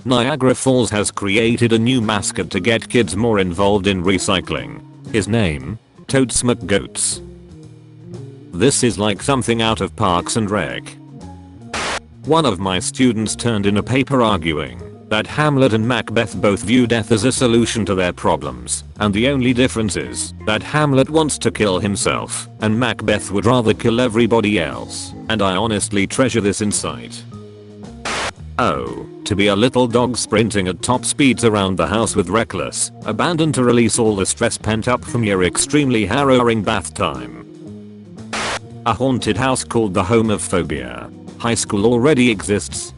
Niagara Falls has created a new mascot to get kids more involved in recycling. His name? Totes McGoats. This is like something out of Parks and Rec. One of my students turned in a paper arguing that Hamlet and Macbeth both view death as a solution to their problems, and the only difference is that Hamlet wants to kill himself and Macbeth would rather kill everybody else, and I honestly treasure this insight. Oh, to be a little dog sprinting at top speeds around the house with reckless abandon to release all the stress pent up from your extremely harrowing bath time. A haunted house called the Home of Phobia. High school already exists.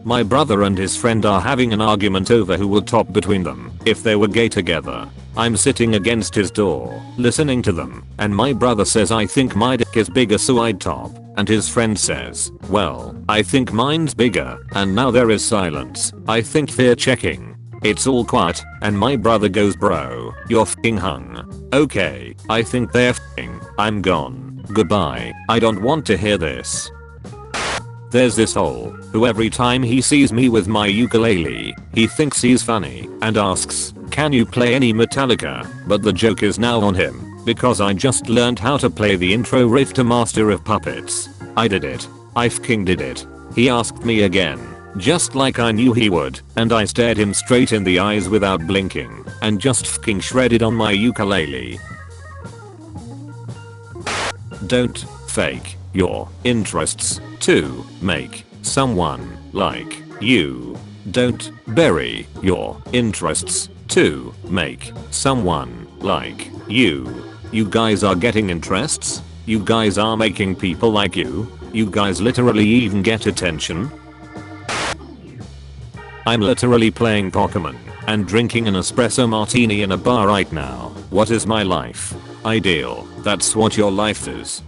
My brother and his friend are having an argument over who would top between them if they were gay together. I'm sitting against his door, listening to them, and my brother says I think my dick is bigger so I'd top, and his friend says, well, I think mine's bigger, and now there is silence. I think they're checking. It's all quiet, and my brother goes bro, you're f***ing hung. Okay, I think they're f***ing. I'm gone. Goodbye. I don't want to hear this. There's this hole who every time he sees me with my ukulele, he thinks he's funny and asks, can you play any Metallica? But the joke is now on him because I just learned how to play the intro riff to Master of Puppets. I did it. I f***ing did it. He asked me again, just like I knew he would, and I stared him straight in the eyes without blinking and just f***ing shredded on my ukulele. Don't fake your interests to make someone like you. Don't bury your interests to make someone like you. You guys are getting interests? You guys are making people like you? You guys literally even get attention? I'm literally playing Pokemon and drinking an espresso martini in a bar right now. What is my life? Ideal. That's what your life is.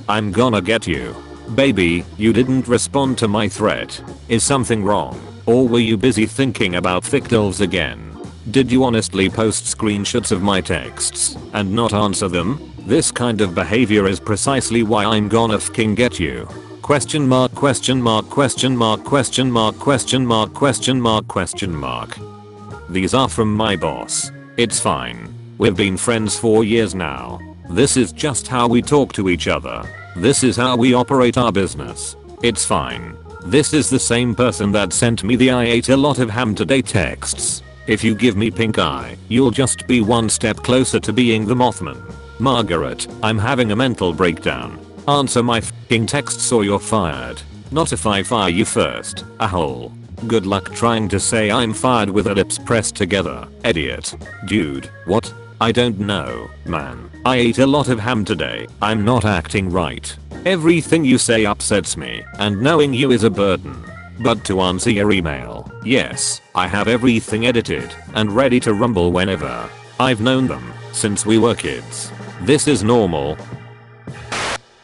I'm gonna get you. Baby, you didn't respond to my threat. Is something wrong? Or were you busy thinking about thick dills again? Did you honestly post screenshots of my texts and not answer them? This kind of behavior is precisely why I'm gonna f***ing get you. Question mark question mark question mark question mark question mark question mark question mark. These are from my boss. It's fine. We've been friends for years now. This is just how we talk to each other. This is how we operate our business. It's fine. This is the same person that sent me the I ate a lot of ham today texts. If you give me pink eye, you'll just be one step closer to being the Mothman. Margaret, I'm having a mental breakdown. Answer my f***ing texts or you're fired. Not if I fire you first. A hole. Good luck trying to say I'm fired with the lips pressed together. Idiot. Dude, what? I don't know, man. I ate a lot of ham today. I'm not acting right. Everything you say upsets me, and knowing you is a burden. But to answer your email, yes, I have everything edited and ready to rumble whenever. I've known them since we were kids. This is normal.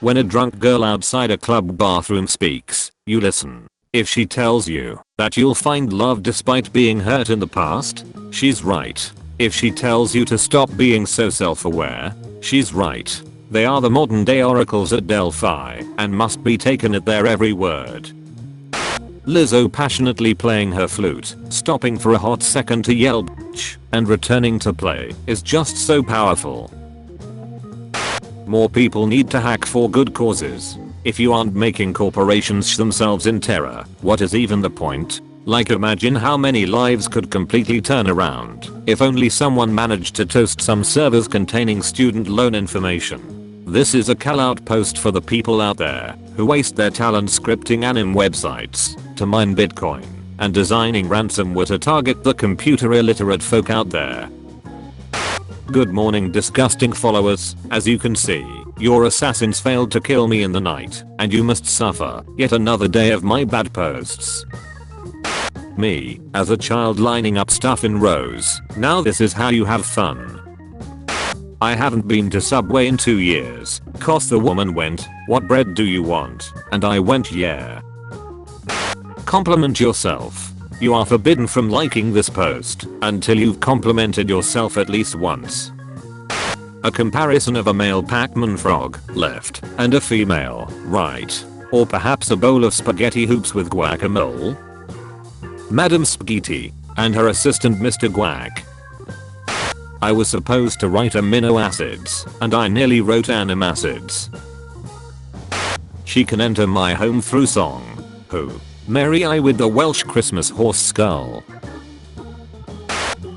When a drunk girl outside a club bathroom speaks, you listen. If she tells you that you'll find love despite being hurt in the past, she's right. If she tells you to stop being so self-aware, she's right. They are the modern day oracles at Delphi and must be taken at their every word. Lizzo passionately playing her flute, stopping for a hot second to yell bitch, and returning to play is just so powerful. More people need to hack for good causes. If you aren't making corporations sh themselves in terror, what is even the point? Like imagine how many lives could completely turn around if only someone managed to toast some servers containing student loan information. This is a call out post for the people out there who waste their talent scripting anime websites to mine Bitcoin and designing ransomware to target the computer illiterate folk out there. Good morning disgusting followers, as you can see, your assassins failed to kill me in the night and you must suffer yet another day of my bad posts. Me, as a child lining up stuff in rows, now this is how you have fun. I haven't been to Subway in 2 years, cause the woman went, what bread do you want? And I went yeah. Compliment yourself. You are forbidden from liking this post until you've complimented yourself at least once. A comparison of a male Pac-Man frog, left, and a female, right. Or perhaps a bowl of spaghetti hoops with guacamole? Madam Spaghetti, and her assistant Mr. Guac. I was supposed to write amino acids, and I nearly wrote animacids. She can enter my home through song. Who? Mary I with the Welsh Christmas horse skull.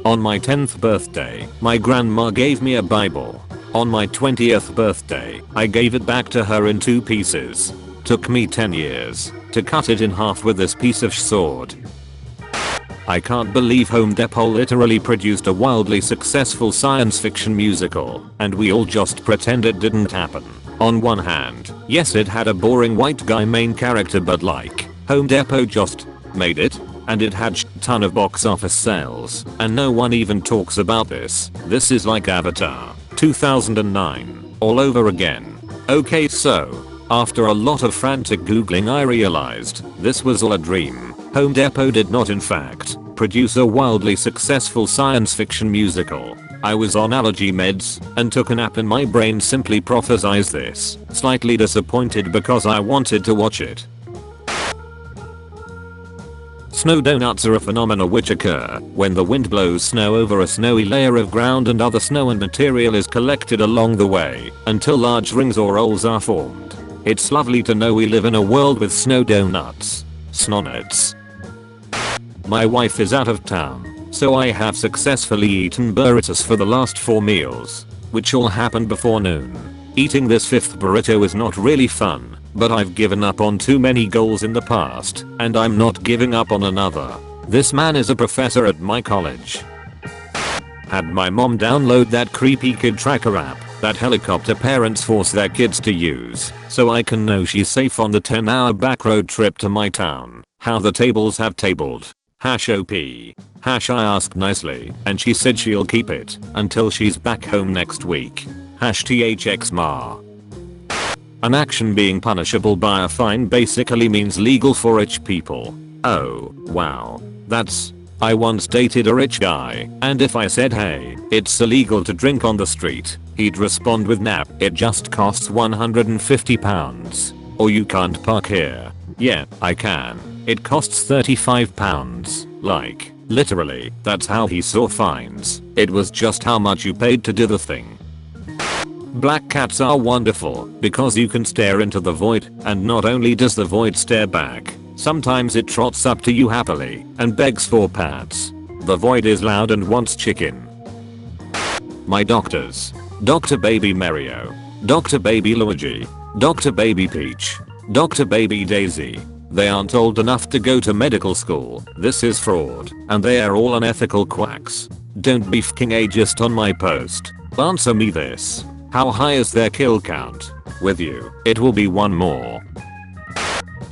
On my 10th birthday, my grandma gave me a Bible. On my 20th birthday, I gave it back to her in 2 pieces. Took me 10 years to cut it in half with this piece of sword. I can't believe Home Depot literally produced a wildly successful science fiction musical, and we all just pretend it didn't happen. On one hand, yes it had a boring white guy main character, but like, Home Depot just made it, and it had ton of box office sales, and no one even talks about this. This is like Avatar 2009 all over again. Okay, so after a lot of frantic googling I realized this was all a dream. Home Depot did not in fact produce a wildly successful science fiction musical. I was on allergy meds and took a nap and my brain simply prophesized this. Slightly disappointed because I wanted to watch it. Snow donuts are a phenomenon which occur when the wind blows snow over a snowy layer of ground and other snow and material is collected along the way until large rings or rolls are formed. It's lovely to know we live in a world with snow donuts. Snonuts. My wife is out of town, so I have successfully eaten burritos for the last 4 meals, which all happened before noon. Eating this 5th burrito is not really fun, but I've given up on too many goals in the past, and I'm not giving up on another. This man is a professor at my college. Had my mom download that creepy kid tracker app that helicopter parents force their kids to use, so I can know she's safe on the 10-hour backroad trip to my town. How the tables have tabled. OP. I asked nicely, and she said she'll keep it until she's back home next week. THXMA. An action being punishable by a fine basically means legal for rich people. Oh, wow. That's... I once dated a rich guy, and if I said hey, it's illegal to drink on the street, he'd respond with nah, it just costs £150. Or you can't park here. Yeah, I can. It costs £35. Like, literally, that's how he saw fines. It was just how much you paid to do the thing. Black cats are wonderful because you can stare into the void, and not only does the void stare back, sometimes it trots up to you happily and begs for pats. The void is loud and wants chicken. My doctors. Dr. Baby Mario. Dr. Baby Luigi. Dr. Baby Peach. Dr. Baby Daisy. They aren't old enough to go to medical school. This is fraud, and they are all unethical quacks. Don't be fking ageist on my post. Answer me this. How high is their kill count? With you, it will be 1 more.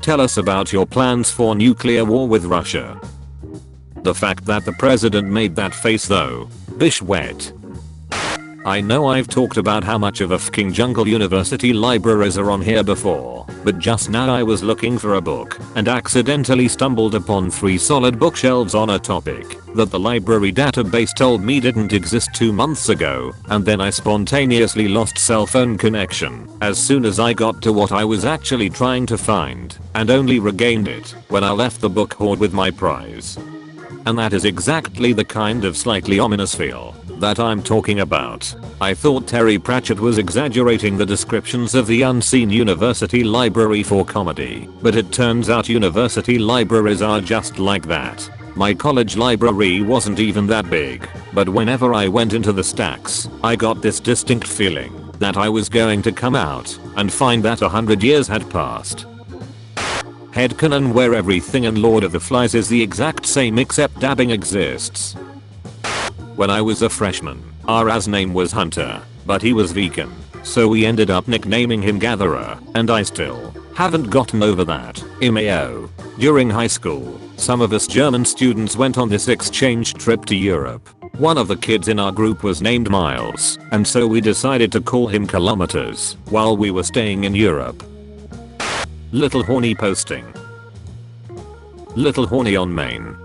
Tell us about your plans for nuclear war with Russia. The fact that the president made that face though. Bish wet. I know I've talked about how much of a fking jungle university libraries are on here before, but just now I was looking for a book and accidentally stumbled upon 3 solid bookshelves on a topic that the library database told me didn't exist 2 months ago, and then I spontaneously lost cell phone connection as soon as I got to what I was actually trying to find, and only regained it when I left the book hoard with my prize. And that is exactly the kind of slightly ominous feel that I'm talking about. I thought Terry Pratchett was exaggerating the descriptions of the unseen university library for comedy, but it turns out university libraries are just like that. My college library wasn't even that big, but whenever I went into the stacks, I got this distinct feeling that I was going to come out and find that 100 years had passed. Headcanon where everything in Lord of the Flies is the exact same except dabbing exists. When I was a freshman, our name was Hunter, but he was vegan, so we ended up nicknaming him Gatherer, and I still haven't gotten over that. IMAO. During high school, some of us German students went on this exchange trip to Europe. One of the kids in our group was named Miles, and so we decided to call him Kilometers while we were staying in Europe. Little horny posting. Little horny on main.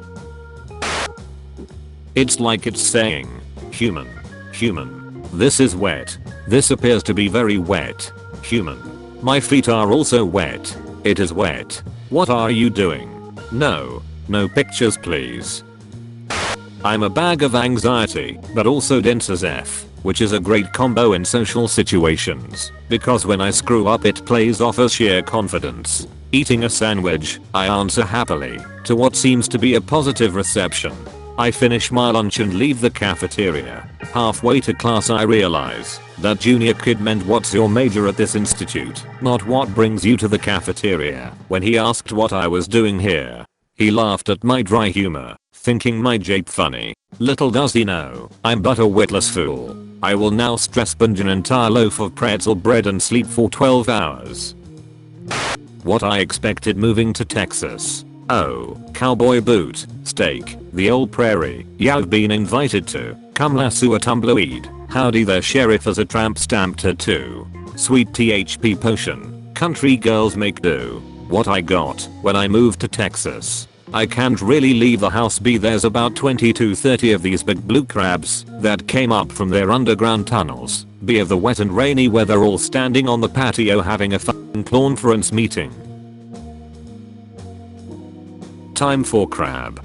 It's like it's saying, human, human. This is wet. This appears to be very wet. Human. My feet are also wet. It is wet. What are you doing? No. No pictures please. I'm a bag of anxiety, but also dense as F, which is a great combo in social situations, because when I screw up it plays off as sheer confidence. Eating a sandwich, I answer happily to what seems to be a positive reception. I finish my lunch and leave the cafeteria. Halfway to class I realize that junior kid meant what's your major at this institute, not what brings you to the cafeteria, when he asked what I was doing here. He laughed at my dry humor, thinking my jape funny. Little does he know, I'm but a witless fool. I will now stress sponge an entire loaf of pretzel bread and sleep for 12 hours. What I expected moving to Texas. Oh, cowboy boot, steak, the old prairie, you've been invited to, come lasso a tumbleweed, howdy there sheriff as a tramp stamp tattoo, sweet THP potion, country girls make do. What I got when I moved to Texas. I can't really leave the house b there's about 20 to 30 of these big blue crabs that came up from their underground tunnels, b of the wet and rainy weather all standing on the patio having a f***ing conference meeting. Time for crab.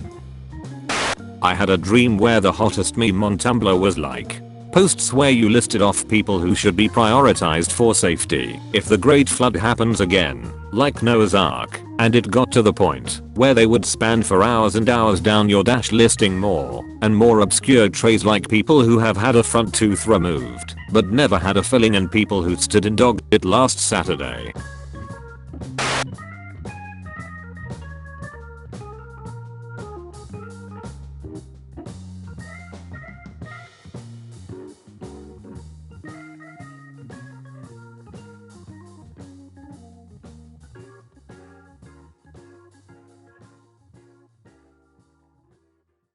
I had a dream where the hottest meme on Tumblr was like, posts where you listed off people who should be prioritized for safety if the great flood happens again, like Noah's Ark, and it got to the point where they would span for hours and hours down your dash listing more and more obscure traits like people who have had a front tooth removed but never had a filling and people who stood in dog shit last Saturday.